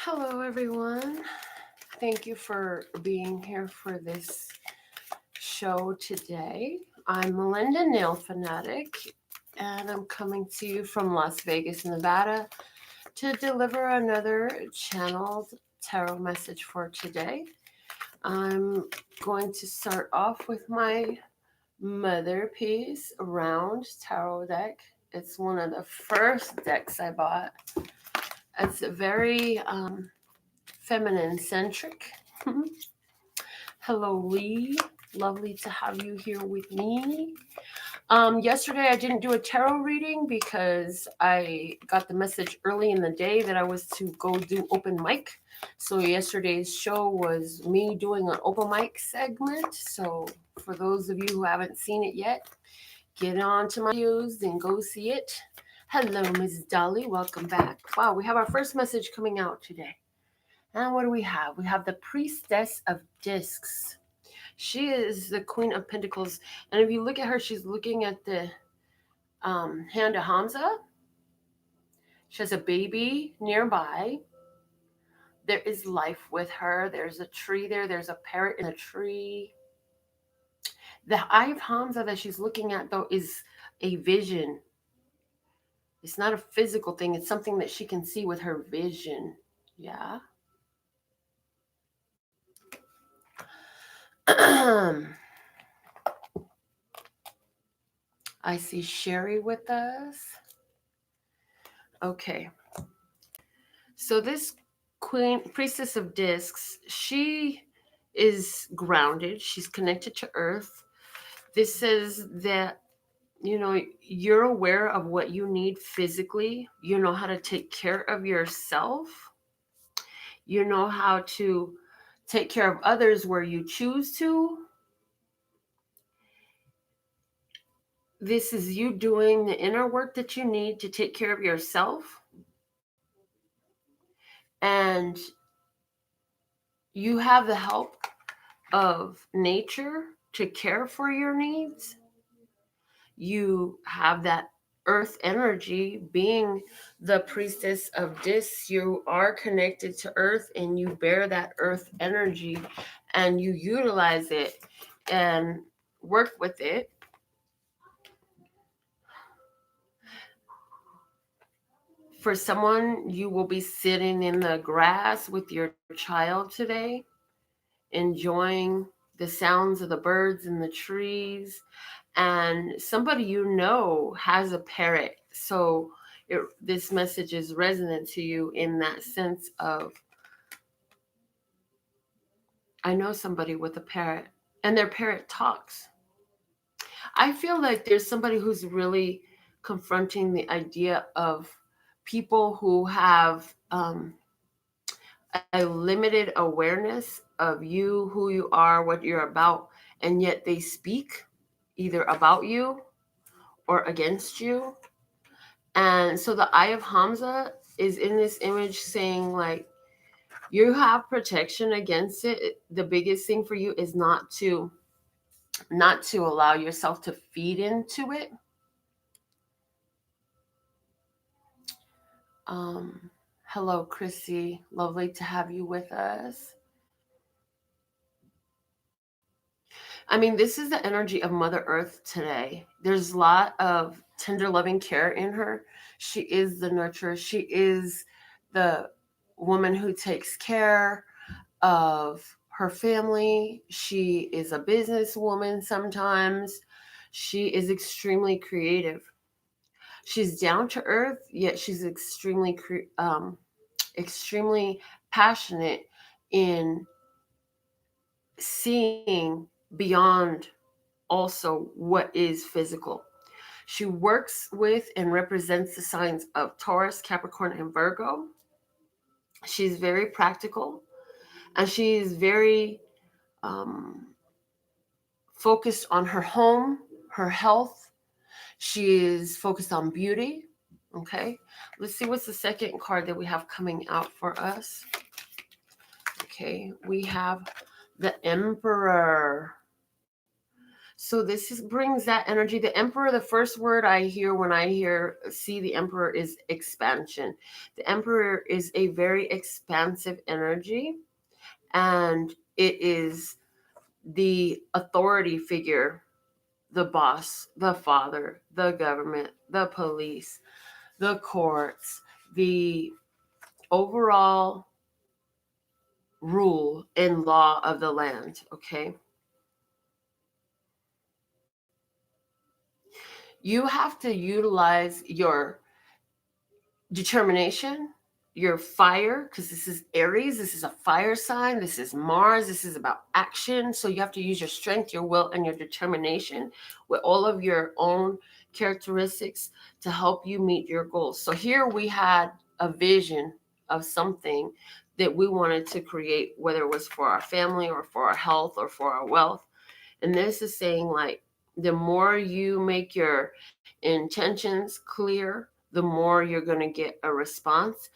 Hello, everyone. Thank you for being here for this show today. I'm Melinda, NailFanatic, and I'm coming to you from Las Vegas, Nevada, to deliver another channeled tarot message for today. I'm going to start off with my mother piece round tarot deck. It's one of the first decks I bought. It's very feminine centric. Hello, Lee. Lovely to have you here with me. Yesterday I didn't do a tarot reading because I got the message early in the day that I was to go do open mic. So yesterday's show was me doing an open mic segment. So for those of you who haven't seen it yet, get on to my videos and go see it. Hello, Miss Dolly. Welcome back. Wow, we have our first message coming out today. And what do we have? We have the Priestess of Discs. She is the Queen of Pentacles. And if you look at her, she's looking at the hand of Hamza. She has a baby nearby. There is life with her. There's a tree there. There's a parrot in a tree. The eye of Hamza that she's looking at, though, is a vision. It's not a physical thing. It's something that she can see with her vision. Yeah. I see Sherry with us. Okay. So this Priestess of Discs, she is grounded. She's connected to Earth. This says that, you're aware of what you need physically. You know how to take care of yourself. You know how to take care of others where you choose to. This is you doing the inner work that you need to take care of yourself. And you have the help of nature to care for your needs. You have that earth energy. Being the Priestess of Discs, you are connected to earth and you bear that earth energy and you utilize it and work with it. For someone, you will be sitting in the grass with your child today, enjoying the sounds of the birds in the trees, and somebody has a parrot. So this message is resonant to you in that sense of, I know somebody with a parrot and their parrot talks. I feel like there's somebody who's really confronting the idea of people who have a limited awareness of you, who you are, what you're about, and yet they speak either about you or against you. And so the eye of Hamza is in this image saying, like, you have protection against it. The biggest thing for you is not to allow yourself to feed into it. Hello, Chrissy. Lovely to have you with us. I mean, this is the energy of Mother Earth today. There's a lot of tender, loving care in her. She is the nurturer. She is the woman who takes care of her family. She is a businesswoman sometimes. She is extremely creative. She's down to earth, yet she's extremely passionate in seeing beyond also what is physical. She works with and represents the signs of Taurus, Capricorn, and Virgo. She's very practical and she's very focused on her home, her health. She is focused on beauty. Okay, let's see what's the second card that we have coming out for us. Okay, we have the Emperor. So brings that energy. The Emperor, the first word I hear when I see the Emperor is expansion. The Emperor is a very expansive energy, and it is the authority figure, the boss, the father, the government, the police, the courts, the overall rule and law of the land, okay? You have to utilize your determination, your fire, because this is Aries, this is a fire sign, this is Mars, this is about action. So you have to use your strength, your will, and your determination with all of your own characteristics to help you meet your goals. So here we had a vision of something that we wanted to create, whether it was for our family or for our health or for our wealth. And this is saying, like, the more you make your intentions clear, the more you're going to get a response.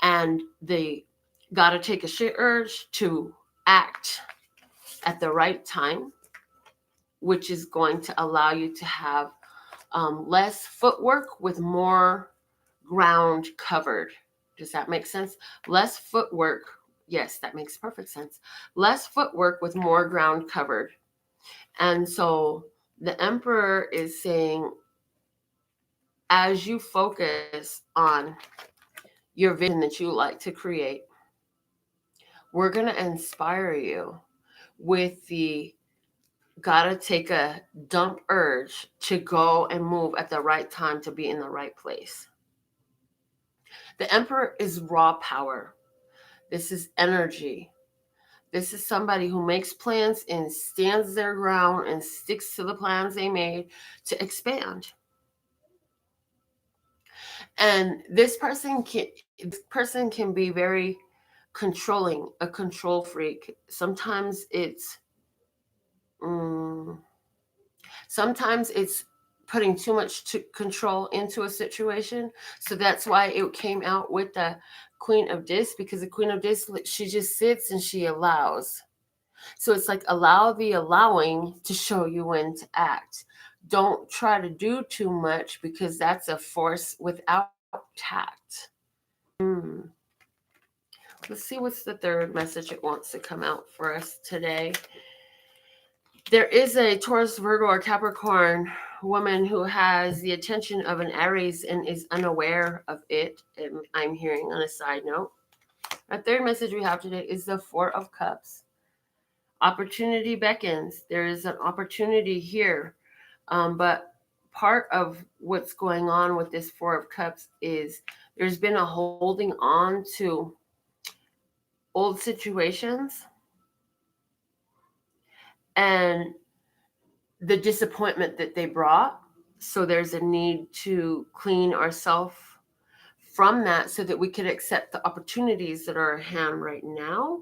And they got to take a shit urge to act at the right time, which is going to allow you to have less footwork with more ground covered. Does that make sense? Less footwork. Yes, that makes perfect sense. Less footwork with more ground covered. And so the Emperor is saying, as you focus on your vision that you like to create, we're going to inspire you with the gotta take a dump urge to go and move at the right time to be in the right place. The Emperor is raw power. This is energy. This is somebody who makes plans and stands their ground and sticks to the plans they made to expand. And this person can be very controlling, a control freak. Mm, sometimes it's putting too much control into a situation. So that's why it came out with the Queen of Discs, because the Queen of Discs, she just sits and she allows. So it's like, allow the allowing to show you when to act. Don't try to do too much, because that's a force without tact. Let's see what's the third message it wants to come out for us today. There is a Taurus, Virgo, or Capricorn woman who has the attention of an Aries and is unaware of it. I'm hearing on a side note. Our third message we have today is the Four of Cups. Opportunity beckons. There is an opportunity here. But part of what's going on with this Four of Cups is there's been a holding on to old situations and the disappointment that they brought. So there's a need to clean ourselves from that so that we could accept the opportunities that are at hand right now.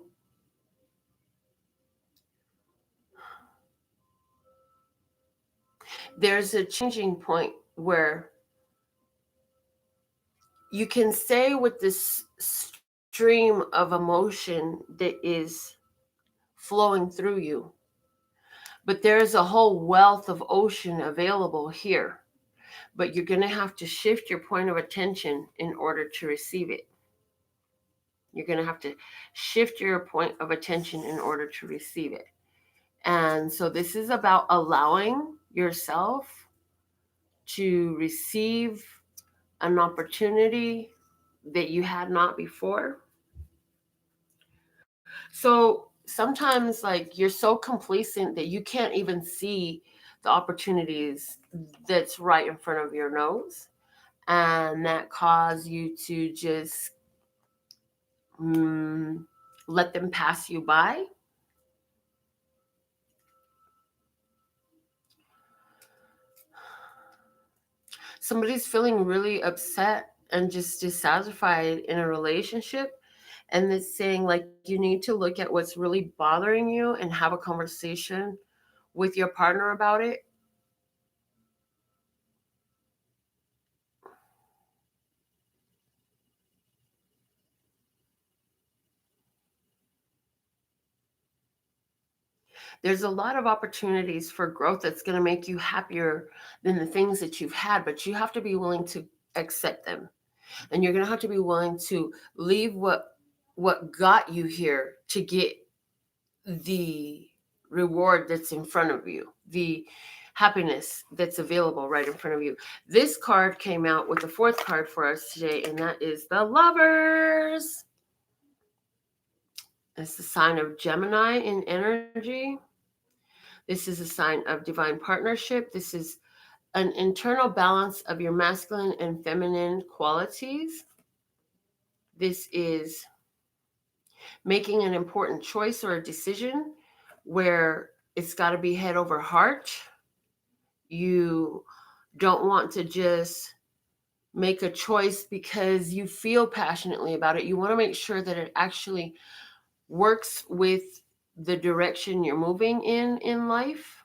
There's a changing point where you can stay with this stream of emotion that is flowing through you, but there's a whole wealth of ocean available here. But you're going to have to shift your point of attention in order to receive it. You're going to have to shift your point of attention in order to receive it. And so this is about allowing yourself to receive an opportunity that you had not before. So sometimes, like, you're so complacent that you can't even see the opportunities that's right in front of your nose, and that cause you to just let them pass you by. Somebody's feeling really upset and just dissatisfied in a relationship, and it's saying, like, you need to look at what's really bothering you and have a conversation with your partner about it. There's a lot of opportunities for growth that's going to make you happier than the things that you've had, but you have to be willing to accept them. And you're going to have to be willing to leave what got you here to get the reward that's in front of you, the happiness that's available right in front of you. This card came out with the fourth card for us today, and that is the Lovers. It's the sign of Gemini in energy. This is a sign of divine partnership. This is an internal balance of your masculine and feminine qualities. This is making an important choice or a decision where it's got to be head over heart. You don't want to just make a choice because you feel passionately about it. You want to make sure that it actually works with the direction you're moving in life.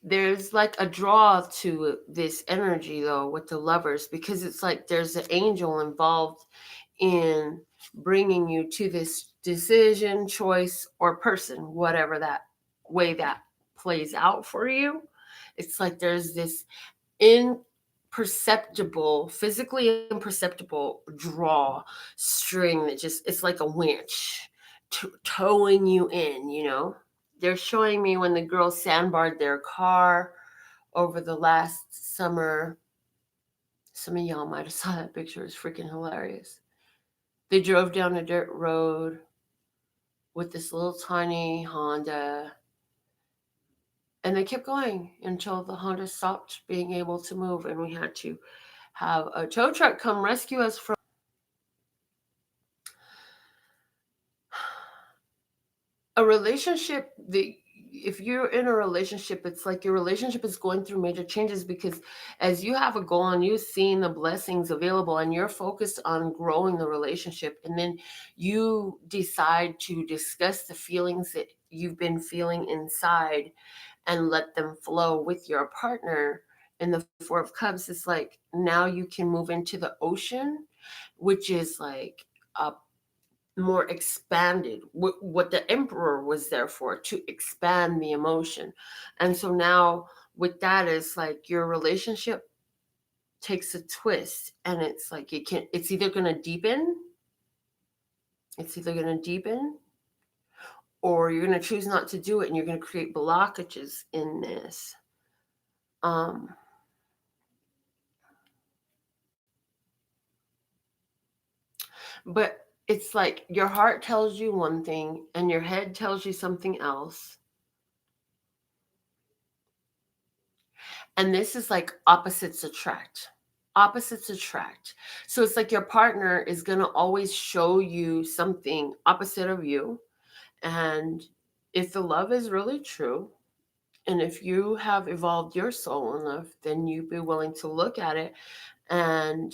There's like a draw to this energy though with the Lovers, because it's like there's an angel involved in bringing you to this decision, choice, or person, whatever that way that plays out for you. It's like there's this imperceptible, physically imperceptible draw string that just, it's like a winch towing you in, you know? They're showing me when the girls sandbarred their car over the last summer. Some of y'all might have saw that picture. It's freaking hilarious. They drove down a dirt road with this little tiny Honda, and they kept going until the Honda stopped being able to move, and we had to have a tow truck come rescue us from a relationship. If you're in a relationship, it's like your relationship is going through major changes, because as you have a goal and you've seen the blessings available and you're focused on growing the relationship, and then you decide to discuss the feelings that you've been feeling inside and let them flow with your partner in the Four of Cups, it's like now you can move into the ocean, which is like a more expanded, what the Emperor was there for, to expand the emotion. And so now with that, it's like your relationship takes a twist, and it's like it's either going to deepen, or you're going to choose not to do it, and you're going to create blockages in this. But it's like your heart tells you one thing and your head tells you something else. And this is like opposites attract. Opposites attract. So it's like your partner is going to always show you something opposite of you. And if the love is really true, and if you have evolved your soul enough, then you'd be willing to look at it and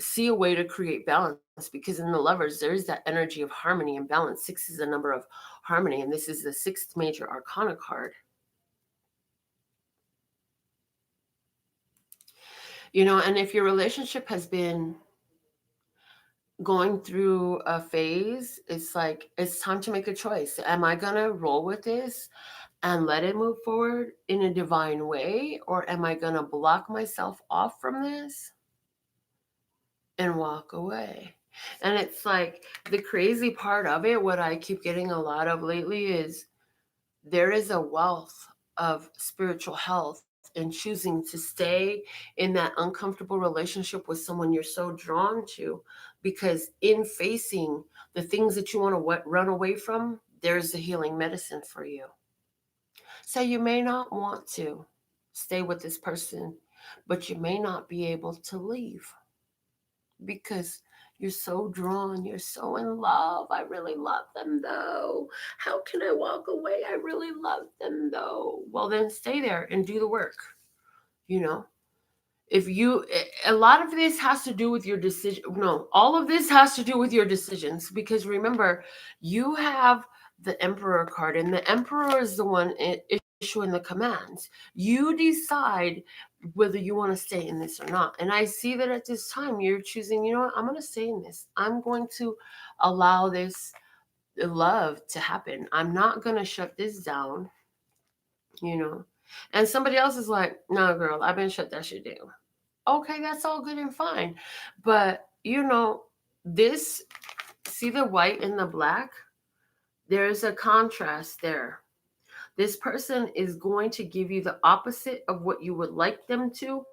see a way to create balance, because in the Lovers there is that energy of harmony and balance. 6 is a number of harmony, and this is the 6th major arcana card. You know, and if your relationship has been going through a phase, it's like it's time to make a choice. Am I gonna roll with this and let it move forward in a divine way, or am I gonna block myself off from this and walk away? And it's like the crazy part of it, what I keep getting a lot of lately, is there is a wealth of spiritual health in choosing to stay in that uncomfortable relationship with someone you're so drawn to, because in facing the things that you want to run away from, there's a healing medicine for you. So you may not want to stay with this person, but you may not be able to leave because you're so drawn, you're so in love. I really love them though. How can I walk away? I really love them though. Well, then stay there and do the work. You know, if you, a lot of this has to do with your decision. No, all of this has to do with your decisions, because remember, you have the Emperor card, and the Emperor is the one issuing the commands. You decide whether you want to stay in this or not. And I see that at this time you're choosing, you know what, I'm going to stay in this. I'm going to allow this love to happen. I'm not going to shut this down, you know. And somebody else is like, no, girl, I've been shut that shit down. Okay, that's all good and fine. But, you know, this, see the white and the black? There's a contrast there. This person is going to give you the opposite of what you would like them to,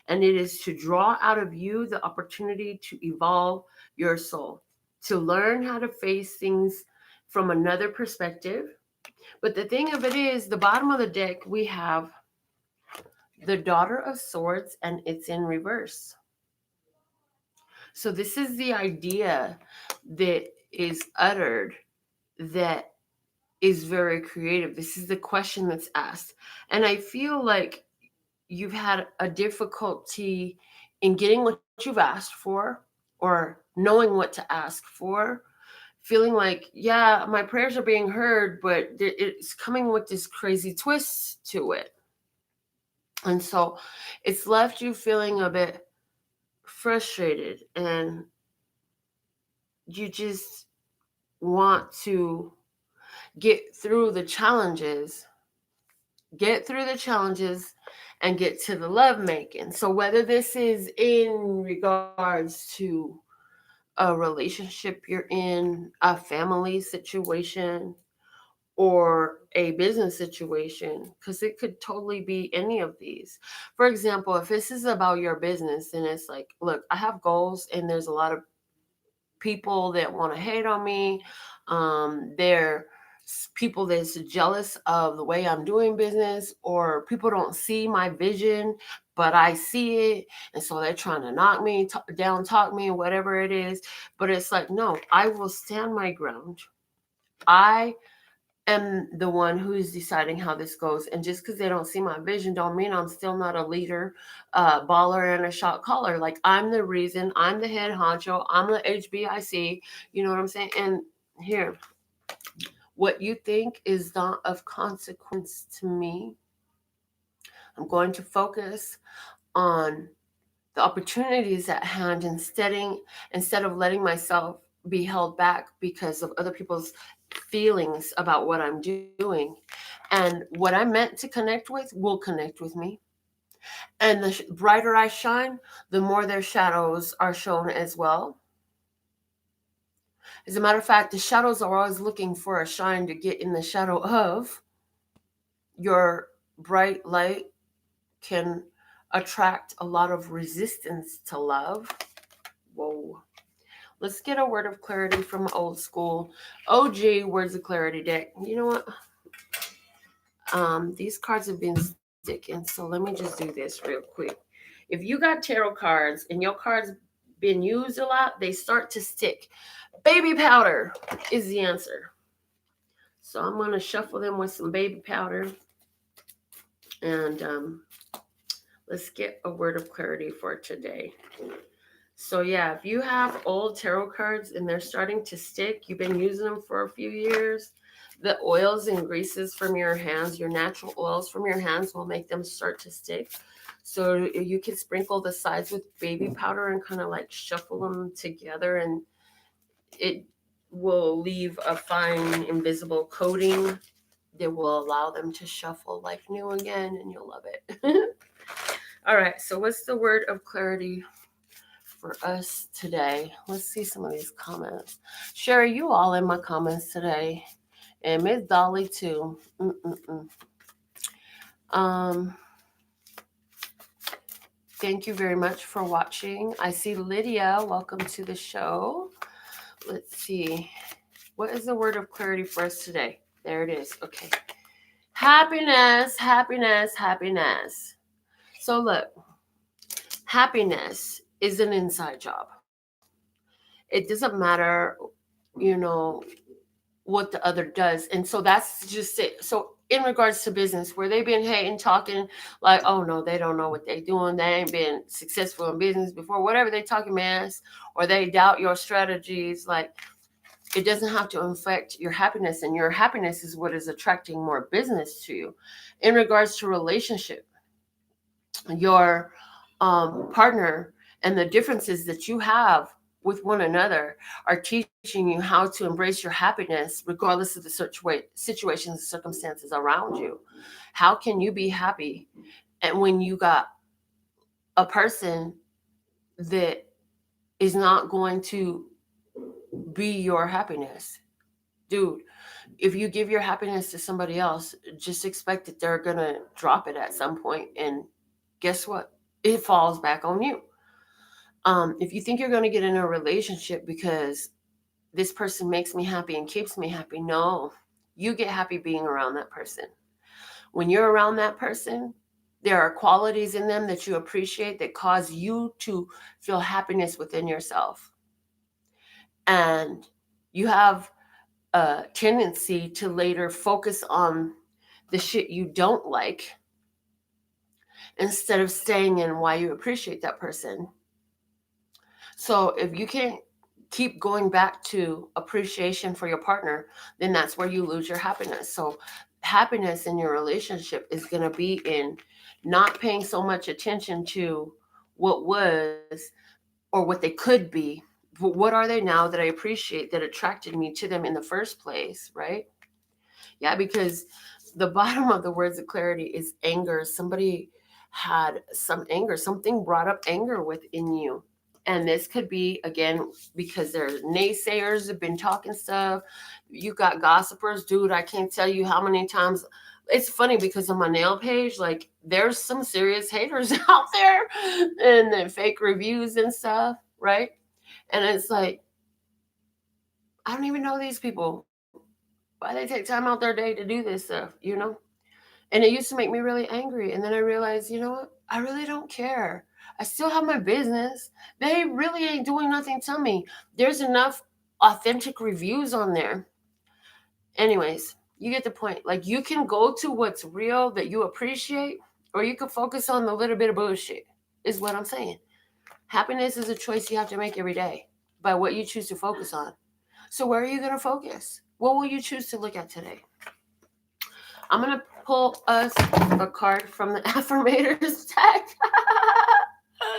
and it is to draw out of you the opportunity to evolve your soul, to learn how to face things from another perspective. But the thing of it is, the bottom of the deck, we have the Daughter of Swords, and it's in reverse. So, this is the idea that is uttered that is very creative. This is the question that's asked. And I feel like you've had a difficulty in getting what you've asked for or knowing what to ask for, feeling like, yeah, my prayers are being heard, but it's coming with this crazy twist to it. And so it's left you feeling a bit frustrated, and you just want to get through the challenges, get through the challenges and get to the love making. So whether this is in regards to a relationship you're in, a family situation, or a business situation, because it could totally be any of these. For example, if this is about your business, then it's like, look, I have goals and there's a lot of people that want to hate on me. They're people that's jealous of the way I'm doing business, or people don't see my vision, but I see it. And so they're trying to knock me down, talk me, whatever it is. But it's like, no, I will stand my ground. I am the one who's deciding how this goes. And just because they don't see my vision don't mean I'm still not a leader, baller, and a shot caller. Like, I'm the reason, I'm the head honcho, I'm the HBIC, you know what I'm saying? And here, what you think is not of consequence to me. I'm going to focus on the opportunities at hand, instead of letting myself be held back because of other people's feelings about what I'm doing. And what I'm meant to connect with will connect with me. And the brighter I shine, the more their shadows are shown as well. As a matter of fact, the shadows are always looking for a shine to get in the shadow of. Your bright light can attract a lot of resistance to love. Whoa. Let's get a word of clarity from old school OG words of clarity deck. You know what? These cards have been sticking, so let me just do this real quick. If you got tarot cards and your cards been used a lot, they start to stick. Baby powder is the answer. So I'm gonna shuffle them with some baby powder, and let's get a word of clarity for today. So yeah, if you have old tarot cards and they're starting to stick, you've been using them for a few years, the oils and greases from your hands, your natural oils from your hands will make them start to stick. So you can sprinkle the sides with baby powder and kind of like shuffle them together, and it will leave a fine invisible coating that will allow them to shuffle like new again, and you'll love it. All right, so what's the word of clarity for us today? Let's see some of these comments. Sherry, you all in my comments today, and Miss Dolly too. Um, thank you very much for watching. I see Lydia. Welcome to the show. Let's see. What is the word of clarity for us today? There it is. Okay. Happiness, happiness, happiness. So look, happiness is an inside job. It doesn't matter, you know, what the other does. And so that's just it. So in regards to business, where they've been hating, talking like, oh no, they don't know what they're doing, they ain't been successful in business before, whatever they talking mess, or they doubt your strategies, like, It doesn't have to affect your happiness, and your happiness is what is attracting more business to you. In regards to relationship, your partner and the differences that you have with one another are teaching you how to embrace your happiness regardless of the situations and circumstances around you. How can you be happy and when you got a person that is not going to be your happiness? Dude, if you give your happiness to somebody else, just expect that they're going to drop it at some point, and guess what? It falls back on you. If you think you're going to get in a relationship because this person makes me happy and keeps me happy, no. You get happy being around that person. When you're around that person, there are qualities in them that you appreciate that cause you to feel happiness within yourself. And you have a tendency to later focus on the shit you don't like instead of staying in why you appreciate that person. So if you can't keep going back to appreciation for your partner, then that's where you lose your happiness. So happiness in your relationship is going to be in not paying so much attention to what was or what they could be, but what are they now that I appreciate that attracted me to them in the first place, right? Yeah, because the bottom of the words of clarity is anger. Somebody had some anger, something brought up anger within you. And this could be, again, because there's naysayers have been talking stuff. You got gossipers, dude. I can't tell you how many times. It's funny because on my nail page, like, there's some serious haters out there and then fake reviews and stuff, right? And it's like, I don't even know these people. Why they take time out their day to do this stuff? And it used to make me really angry. And then I realized, you know what? I really don't care. I still have my business. They really ain't doing nothing to me. There's enough authentic reviews on there. Anyways, you get the point. Like, you can go to what's real that you appreciate, or you can focus on the little bit of bullshit, is what I'm saying. Happiness is a choice you have to make every day by what you choose to focus on. So, where are you going to focus? What will you choose to look at today? I'm going to pull us a card from the affirmators deck.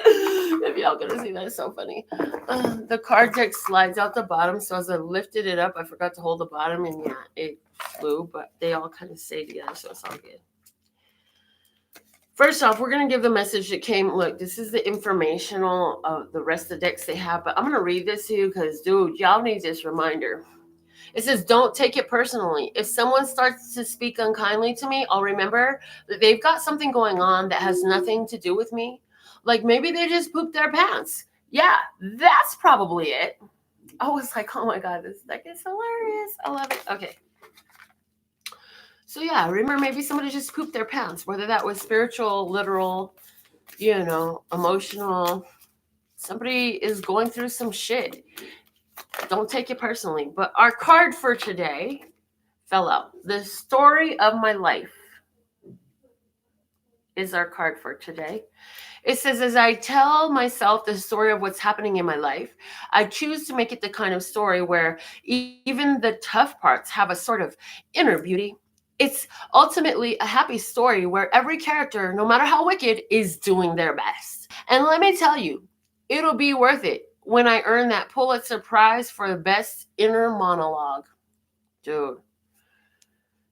If y'all gonna see that, it's so funny. The card deck slides out the bottom, so as I lifted it up, I forgot to hold the bottom, and yeah, it flew, but they all kind of stay together, so it's all good. First off, we're going to give the message that came. Look, this is the informational of the rest of the decks they have, but I'm going to read this to you because, dude, y'all need this reminder. It says, don't take it personally. If someone starts to speak unkindly to me, I'll remember that they've got something going on that has nothing to do with me. Like, maybe they just pooped their pants. Yeah, that's probably it. I was like, oh my God, this deck is hilarious. I love it. Okay. So yeah, remember, maybe somebody just pooped their pants, whether that was spiritual, literal, emotional. Somebody is going through some shit. Don't take it personally. But our card for today fell out. The story of my life is our card for today. It says, as I tell myself the story of what's happening in my life, I choose to make it the kind of story where even the tough parts have a sort of inner beauty. It's ultimately a happy story where every character, no matter how wicked, is doing their best. And let me tell you, it'll be worth it when I earn that Pulitzer Prize for the best inner monologue. Dude,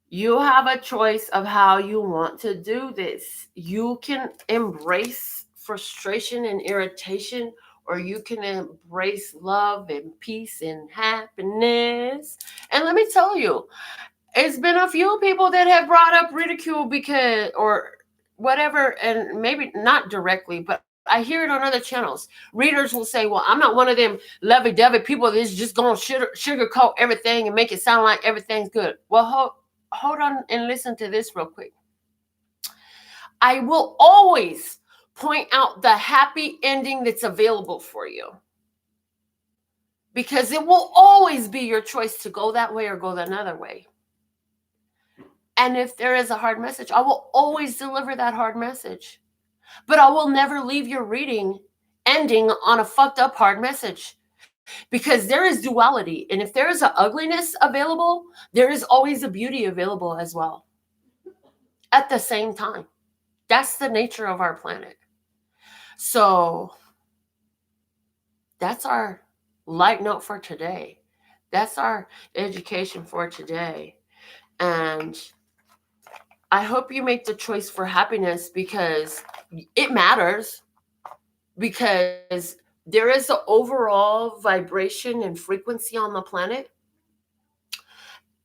you have a choice of how you want to do this. You can embrace frustration and irritation, or you can embrace love and peace and happiness. And let me tell you, it's been a few people that have brought up ridicule because, or whatever, and maybe not directly, but I hear it on other channels. Readers will say, well, I'm not one of them lovey-dovey people that's just going to sugarcoat everything and make it sound like everything's good. Well, hold on and listen to this real quick. I will always point out the happy ending that's available for you, because it will always be your choice to go that way or go another way. And if there is a hard message, I will always deliver that hard message. But I will never leave your reading ending on a fucked up hard message. because there is duality. And if there is an ugliness available, there is always a beauty available as well at the same time. That's the nature of our planet. So that's our light note for today. That's our education for today. And I hope you make the choice for happiness, because it matters, because there is an overall vibration and frequency on the planet.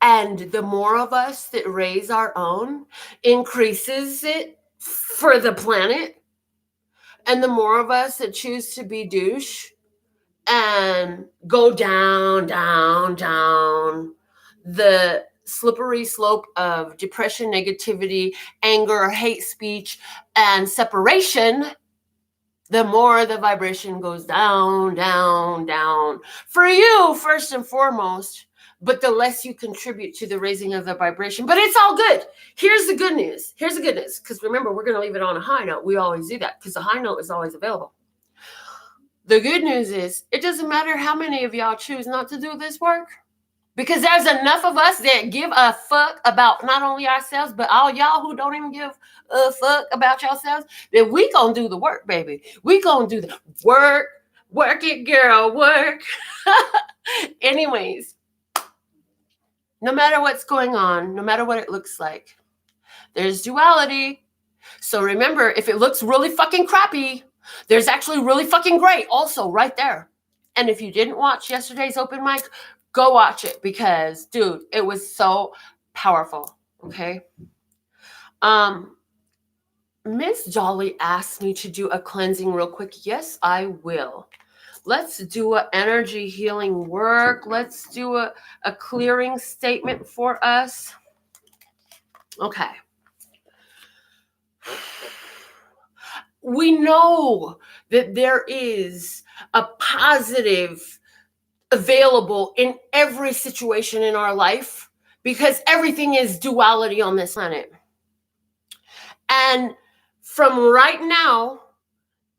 And the more of us that raise our own increases it for the planet. And the more of us that choose to be douche and go down, down, down the slippery slope of depression, negativity, anger, hate speech, and separation, the more the vibration goes down, down, down. For you, first and foremost, but the less you contribute to the raising of the vibration. But it's all good. Here's the good news. Because remember, we're going to leave it on a high note. We always do that because the high note is always available. The good news is it doesn't matter how many of y'all choose not to do this work, because there's enough of us that give a fuck about not only ourselves, but all y'all who don't even give a fuck about yourselves, that we gonna do the work, baby. We gonna do the work. Work it, girl, work. Anyways, no matter what's going on, no matter what it looks like, there's duality. So remember, if it looks really fucking crappy, there's actually really fucking great also right there. And if you didn't watch yesterday's open mic, go watch it, because, dude, it was so powerful. Okay. Miss Jolly asked me to do a cleansing real quick. Yes, I will. Let's do an energy healing work. Let's do a clearing statement for us. Okay. We know that there is a positive available in every situation in our life, because everything is duality on this planet. And from right now,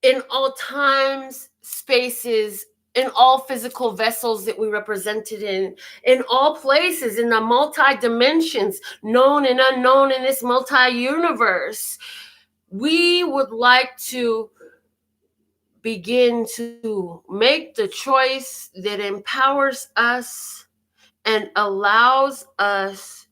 in all times, spaces, in all physical vessels that we represented in all places, in the multi-dimensions, known and unknown in this multi-universe, we would like to begin to make the choice that empowers us and allows us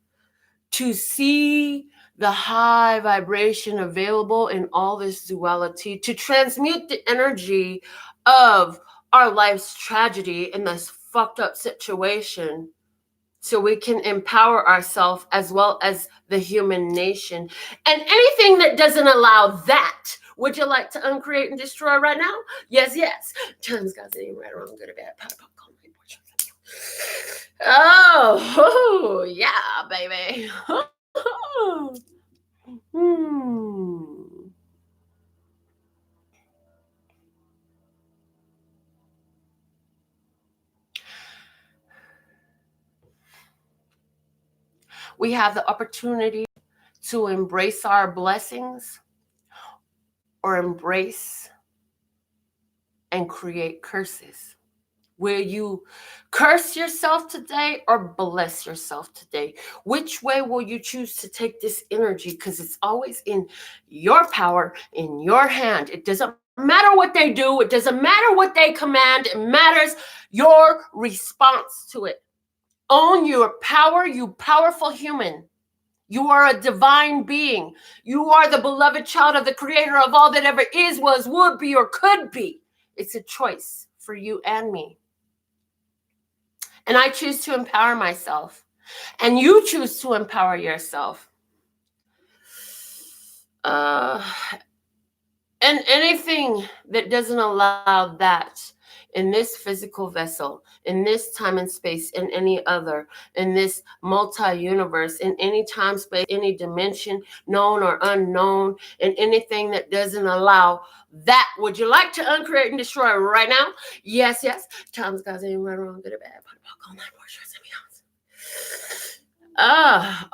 to see the high vibration available in all this duality, to transmute the energy of our life's tragedy in this fucked up situation, so we can empower ourselves as well as the human nation. And anything that doesn't allow that, would you like to uncreate and destroy right now? Yes, yes. Times God's name, right, wrong, good or bad. Oh, yeah, baby. We have the opportunity to embrace our blessings or embrace and create curses. Will you curse yourself today or bless yourself today? Which way will you choose to take this energy? Because it's always in your power, in your hand. It doesn't matter what they do. It doesn't matter what they command. It matters your response to it. Own your power, you powerful human. You are a divine being. You are the beloved child of the creator of all that ever is, was, would be, or could be. It's a choice for you and me. And I choose to empower myself. And you choose to empower yourself. And anything that doesn't allow that in this physical vessel, in this time and space, in any other, in this multi-universe, in any time, space, any dimension, known or unknown, and anything that doesn't allow that, would you like to uncreate and destroy right now? Yes, yes. Times God's name, right, wrong, good or bad.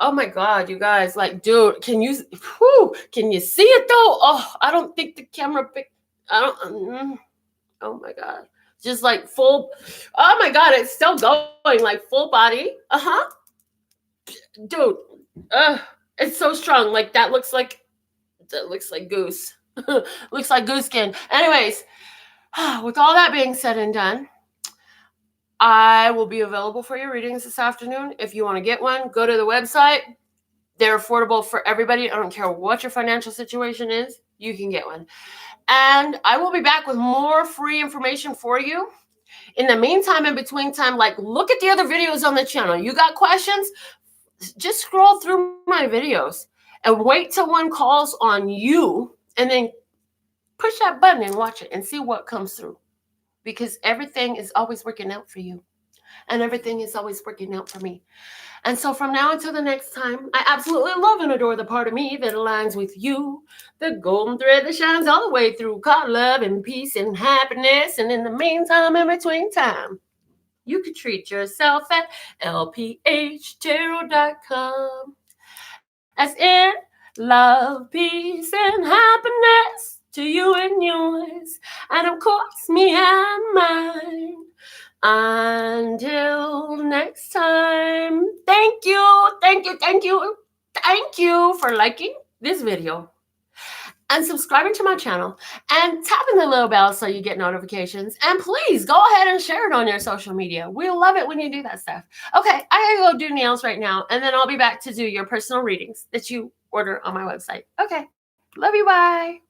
Oh my God, you guys, like, dude, can you see it though? Oh, I don't think the camera picked, oh my God. Just like full, oh my God, it's still going, like full body. Dude, it's so strong. Like that looks like goose. Looks like goose skin. Anyways, with all that being said and done, I will be available for your readings this afternoon. If you want to get one, go to the website. They're affordable for everybody. I don't care what your financial situation is, you can get one. And I will be back with more free information for you. In the meantime, in between time, like look at the other videos on the channel. You got questions? Just scroll through my videos and wait till one calls on you, and then push that button and watch it and see what comes through. Because everything is always working out for you. And everything is always working out for me. And so from now until the next time, I absolutely love and adore the part of me that aligns with you. The golden thread that shines all the way through, called love and peace and happiness. And in the meantime, in between time, you can treat yourself at lphtarot.com. As in love, peace, and happiness to you and yours. And of course, me and mine. Until next time, thank you for liking this video and subscribing to my channel and tapping the little bell so you get notifications. And please go ahead and share it on your social media. We love it when you do that stuff. Okay, I gotta go do nails right now, and then I'll be back to do your personal readings that you order on my website. Okay, love you, bye.